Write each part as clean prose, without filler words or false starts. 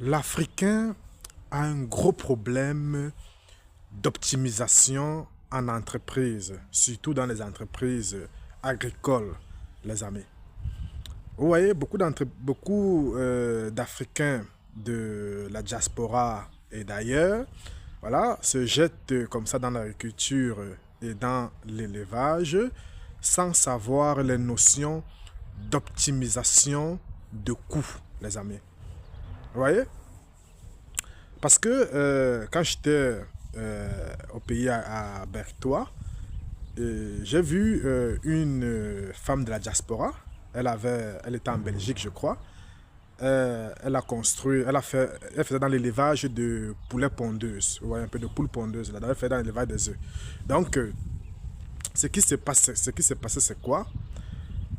L'Africain a un gros problème d'optimisation en entreprise, surtout dans les entreprises agricoles, les amis. Vous voyez, beaucoup d'Africains de la diaspora et d'ailleurs, voilà, se jettent comme ça dans l'agriculture et dans l'élevage sans savoir les notions d'optimisation de coûts, les amis. Vous voyez? Parce que quand j'étais au pays à Bertois, j'ai vu une femme de la diaspora. Elle était en Belgique, je crois. Elle a construit, elle faisait dans l'élevage de poulets pondeuses. Vous voyez, un peu de poules pondeuses. Là, elle faisait dans l'élevage des œufs. Donc, ce qui s'est passé, c'est quoi?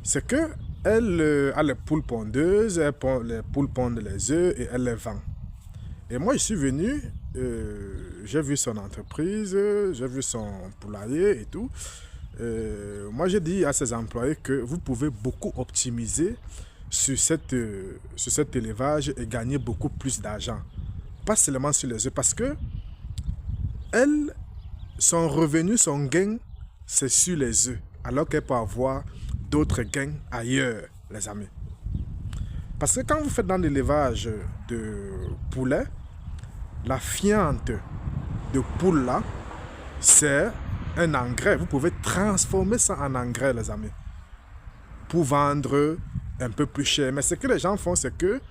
C'est que elle a les poules pondeuses, les poules pondent les œufs et elle les vend. Et moi, je suis venu, j'ai vu son entreprise, j'ai vu son poulailler et tout. Moi, j'ai dit à ses employés que vous pouvez beaucoup optimiser sur cet élevage et gagner beaucoup plus d'argent. Pas seulement sur les œufs, parce que elle, son revenu, son gain, c'est sur les œufs, alors qu'elle peut avoir d'autres gains ailleurs, les amis. Parce que quand vous faites dans l'élevage de poulets, la fiente de poule là, c'est un engrais. Vous pouvez transformer ça en engrais, les amis, pour vendre un peu plus cher. Mais ce que les gens font, c'est que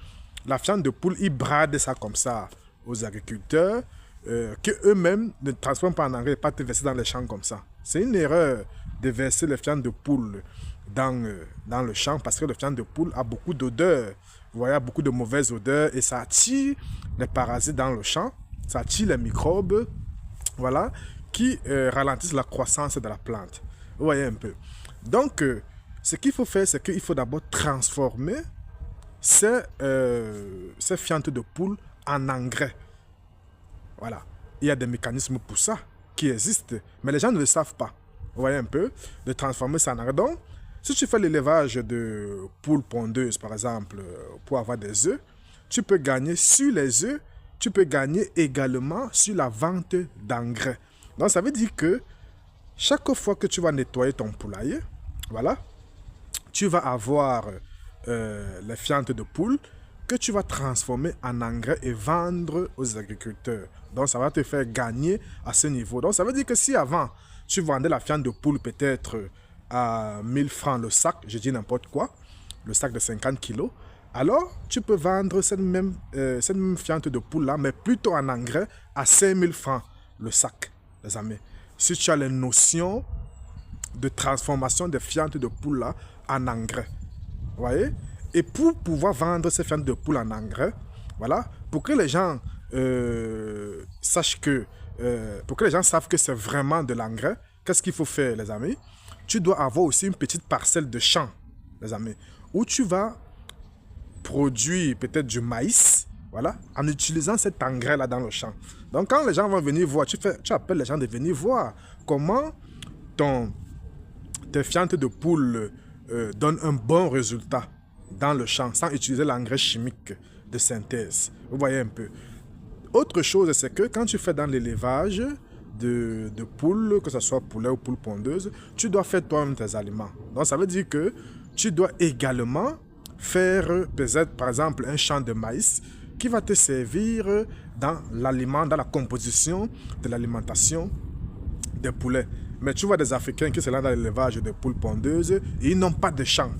la fiente de poule, ils bradent ça comme ça aux agriculteurs, que eux-mêmes ne transforment pas en engrais et pas te verser dans les champs comme ça. C'est une erreur de verser les fientes de poule dans le champ, parce que le fiente de poule a beaucoup d'odeurs. Vous voyez, beaucoup de mauvaises odeurs et ça attire les parasites dans le champ, ça attire les microbes, voilà, qui ralentissent la croissance de la plante. Vous voyez un peu. Donc, ce qu'il faut faire, c'est qu'il faut d'abord transformer ces fientes de poule en engrais. Voilà. Il y a des mécanismes pour ça qui existent, mais les gens ne le savent pas. Vous voyez un peu, de transformer ça en engrais. Donc, si tu fais l'élevage de poules pondeuses, par exemple, pour avoir des œufs, tu peux gagner sur les œufs, tu peux gagner également sur la vente d'engrais. Donc, ça veut dire que chaque fois que tu vas nettoyer ton poulailler, voilà, tu vas avoir les fientes de poule que tu vas transformer en engrais et vendre aux agriculteurs. Donc, ça va te faire gagner à ce niveau. Donc, ça veut dire que si avant, tu vendais la fiente de poule peut-être à 1000 francs le sac, je dis n'importe quoi, le sac de 50 kilos, alors tu peux vendre cette même fiente de poule-là, mais plutôt en engrais, à 5000 francs le sac, les amis. Si tu as les notions de transformation des fientes de poule-là en engrais, vous voyez? Et pour pouvoir vendre ces fientes de poule en engrais, voilà, pour que les gens sachent que, pour que les gens savent que c'est vraiment de l'engrais, qu'est-ce qu'il faut faire, les amis? Tu dois avoir aussi une petite parcelle de champ, les amis, où tu vas produire peut-être du maïs, voilà, en utilisant cet engrais-là dans le champ. Donc, quand les gens vont venir voir, tu appelles les gens de venir voir comment tes fientes de poule donnent un bon résultat dans le champ, sans utiliser l'engrais chimique de synthèse. Vous voyez un peu. Autre chose, c'est que quand tu fais dans l'élevage de poules, que ce soit poulet ou poule pondeuse, tu dois faire toi-même tes aliments. Donc, ça veut dire que tu dois également faire, peut-être, par exemple, un champ de maïs qui va te servir dans l'aliment, dans la composition de l'alimentation des poulets. Mais tu vois des Africains qui sont là dans l'élevage de poules pondeuses et ils n'ont pas de champ.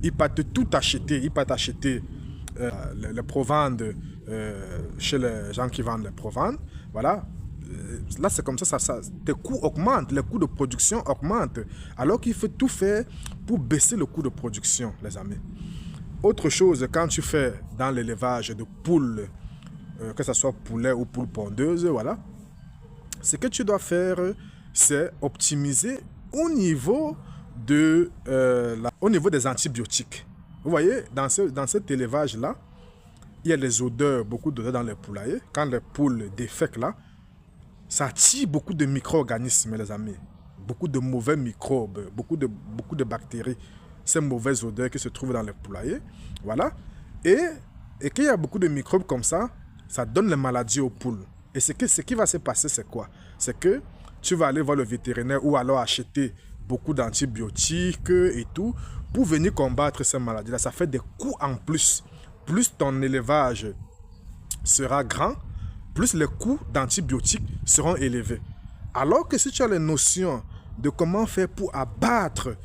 Ils partent tout acheter. Ils partent acheter les provandes chez les gens qui vendent les provandes. Voilà. Là, c'est comme ça, tes coûts augmentent, les coûts de production augmentent. Alors qu'il faut tout faire pour baisser le coût de production, les amis. Autre chose, quand tu fais dans l'élevage de poules, que ce soit poulet ou poule pondeuse, voilà, ce que tu dois faire, c'est optimiser au niveau des antibiotiques. Vous voyez, dans cet élevage-là, il y a des odeurs, beaucoup d'odeurs dans les poulaillers. Quand les poules défèquent là, ça attire beaucoup de micro-organismes, les amis. Beaucoup de mauvais microbes, beaucoup de bactéries. Ces mauvaises odeurs qui se trouvent dans les poulaillers. Voilà. Et Et qu'il y a beaucoup de microbes comme ça donne les maladies aux poules. Et ce qui va se passer, c'est quoi? C'est que tu vas aller voir le vétérinaire ou alors acheter beaucoup d'antibiotiques et tout pour venir combattre ces maladies-là. Ça fait des coûts en plus. Plus ton élevage sera grand, plus les coûts d'antibiotiques seront élevés. Alors que si tu as les notions de comment faire pour abattre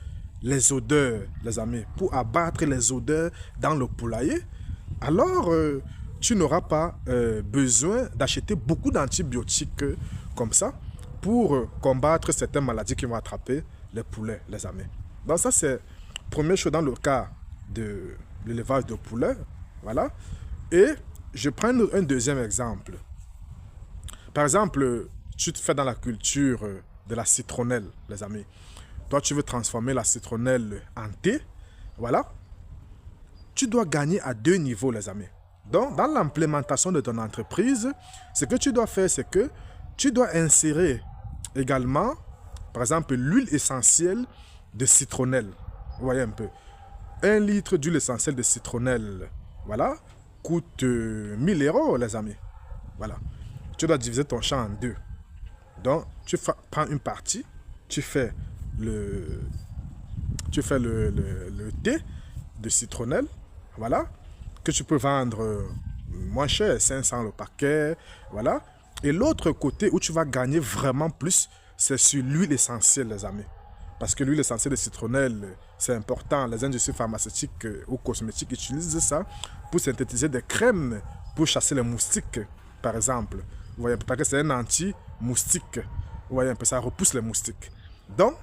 les odeurs, les amis, pour abattre les odeurs dans le poulailler, alors tu n'auras pas besoin d'acheter beaucoup d'antibiotiques comme ça pour combattre certaines maladies qui vont attraper les poulets, les amis. Donc ça, c'est la première chose dans le cas de l'élevage de poulets. Voilà. Et je prends un deuxième exemple. Par exemple, tu te fais dans la culture de la citronnelle, les amis. Toi, tu veux transformer la citronnelle en thé. Voilà. Tu dois gagner à 2 niveaux, les amis. Donc, dans l'implémentation de ton entreprise, ce que tu dois faire, c'est que tu dois insérer également, par exemple, l'huile essentielle de citronnelle. Vous voyez un peu. 1 litre d'huile essentielle de citronnelle, voilà, coûte 1000 €, les amis. Voilà. Tu dois diviser ton champ en 2. Donc, tu prends une partie, tu fais le thé de citronnelle, voilà, que tu peux vendre moins cher, 500 le paquet, voilà. Et l'autre côté où tu vas gagner vraiment plus, c'est sur l'huile essentielle, les amis. Parce que l'huile essentielle de citronnelle, c'est important. Les industries pharmaceutiques ou cosmétiques utilisent ça pour synthétiser des crèmes pour chasser les moustiques, par exemple. Vous voyez, parce que c'est un anti-moustique. Vous voyez un peu, ça repousse les moustiques. Donc,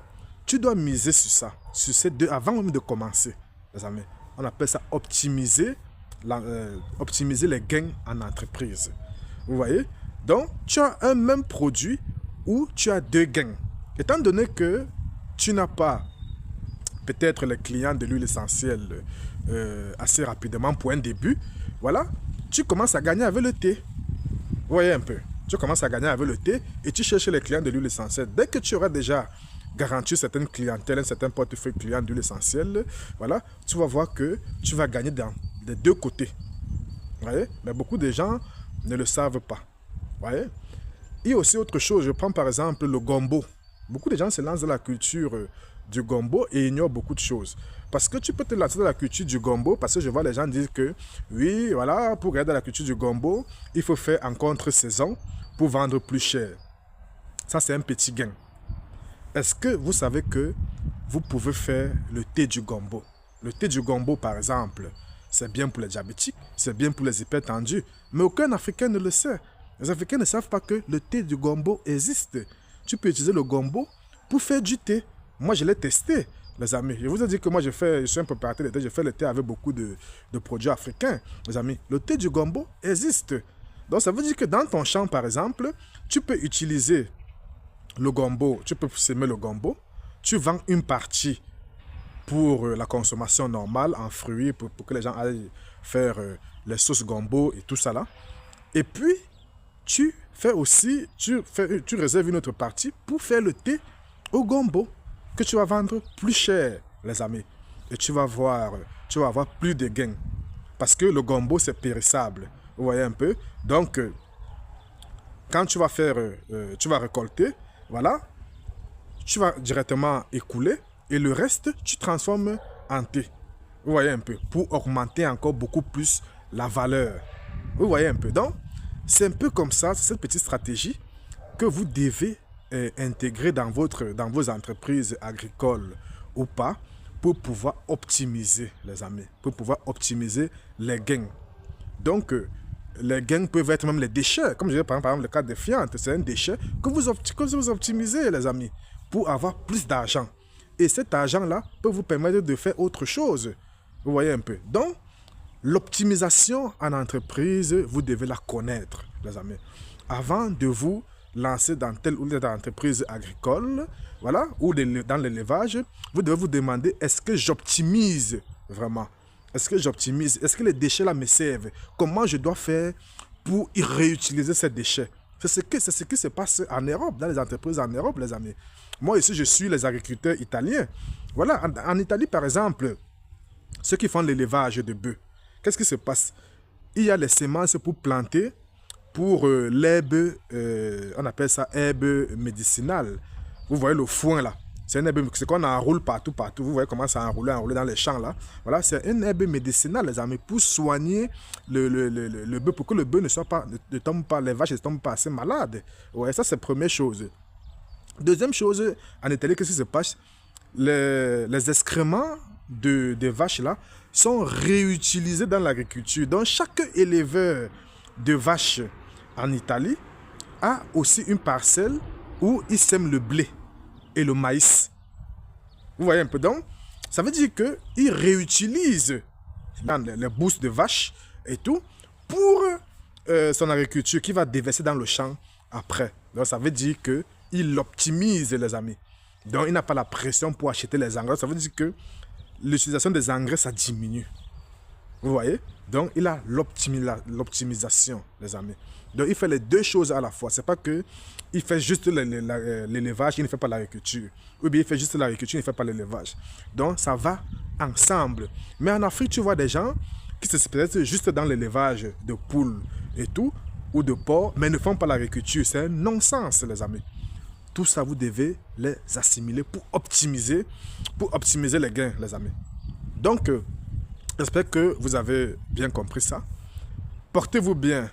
tu dois miser sur ça, sur ces 2, avant même de commencer, les amis. On appelle ça optimiser les gains en entreprise. Vous voyez? Donc, tu as un même produit où tu as 2 gains. Étant donné que tu n'as pas peut-être les clients de l'huile essentielle assez rapidement pour un début, voilà, tu commences à gagner avec le thé. Vous voyez un peu? Tu commences à gagner avec le thé et tu cherches les clients de l'huile essentielle. Dès que tu auras déjà garanti certaines clientèles, un certain portefeuille client d'huile essentielle, voilà, tu vas voir que tu vas gagner dans les 2 côtés. Vous voyez? Mais beaucoup de gens ne le savent pas. Vous voyez? Et aussi autre chose, je prends par exemple le gombo. Beaucoup de gens se lancent dans la culture du gombo et ignorent beaucoup de choses. Parce que tu peux te lancer dans la culture du gombo, parce que je vois les gens dire que, oui, voilà, pour regarder la culture du gombo, il faut faire en contre-saison pour vendre plus cher. Ça, c'est un petit gain. Est-ce que vous savez que vous pouvez faire le thé du gombo? Le thé du gombo, par exemple, c'est bien pour les diabétiques, c'est bien pour les hypertendus, mais aucun Africain ne le sait. Les Africains ne savent pas que le thé du gombo existe. Tu peux utiliser le gombo pour faire du thé. Moi, je l'ai testé, les amis. Je vous ai dit que moi, je suis un préparateur de thé. Je fais le thé avec beaucoup de produits africains, les amis. Le thé du gombo existe. Donc, ça veut dire que dans ton champ, par exemple, tu peux utiliser le gombo. Tu peux semer le gombo. Tu vends une partie pour la consommation normale en fruits, pour que les gens aillent faire les sauces gombo et tout ça là. Et puis, tu fais aussi, tu réserves une autre partie pour faire le thé au gombo que tu vas vendre plus cher, les amis. Et tu vas avoir plus de gains. Parce que le gombo, c'est périssable. Vous voyez un peu? Donc, quand tu vas tu vas récolter, voilà, tu vas directement écouler et le reste, tu transformes en thé. Vous voyez un peu? Pour augmenter encore beaucoup plus la valeur. Vous voyez un peu? Donc, c'est un peu comme ça, cette petite stratégie que vous devez intégrer dans vos entreprises agricoles ou pas pour pouvoir optimiser, les amis, pour pouvoir optimiser les gains. Donc, les gains peuvent être même les déchets. Comme je disais par exemple le cas des fientes, c'est un déchet que vous optimisez, les amis, pour avoir plus d'argent. Et cet argent-là peut vous permettre de faire autre chose. Vous voyez un peu? Donc, l'optimisation en entreprise, vous devez la connaître, les amis. Avant de vous lancer dans telle ou telle entreprise agricole, voilà, ou dans l'élevage, vous devez vous demander, est-ce que j'optimise vraiment? Est-ce que j'optimise? Est-ce que les déchets là me servent? Comment je dois faire pour y réutiliser ces déchets? C'est ce qui se passe en Europe, dans les entreprises en Europe, les amis. Moi ici, je suis les agriculteurs italiens. Voilà, en Italie par exemple, ceux qui font l'élevage de bœufs, qu'est-ce qui se passe? il y a les semences pour planter, pour l'herbe, on appelle ça herbe médicinale. Vous voyez le foin là. C'est une herbe, c'est qu'on enroule partout. Vous voyez comment ça enroule dans les champs là. Voilà, c'est une herbe médicinale, les amis, pour soigner le bœuf, pour que le bœuf ne tombe pas, les vaches ne tombent pas assez malades. Ouais, ça c'est la première chose. Deuxième chose, en Italie, qu'est-ce qui se passe? Les excréments des vaches là sont réutilisés dans l'agriculture. Donc chaque éleveur de vaches en Italie a aussi une parcelle où il sème le blé et le maïs. Vous voyez un peu, donc ça veut dire qu'il réutilise les bousses de vaches et tout pour son agriculture qui va déverser dans le champ après. Donc ça veut dire qu'il optimise, les amis. Donc il n'a pas la pression pour acheter les engrais. Ça veut dire que l'utilisation des engrais, ça diminue. Vous voyez? Donc il a l'optimisation, les amis. Donc il fait les deux choses à la fois. C'est pas que il fait juste l'élevage, il ne fait pas l'agriculture. Ou bien il fait juste l'agriculture, il ne fait pas l'élevage. Donc ça va ensemble. Mais en Afrique, tu vois des gens qui se spécialisent juste dans l'élevage de poules et tout, ou de porcs, mais ne font pas l'agriculture. C'est un non-sens, les amis. Tout ça, vous devez les assimiler pour optimiser les gains, les amis. Donc, j'espère que vous avez bien compris ça. Portez-vous bien.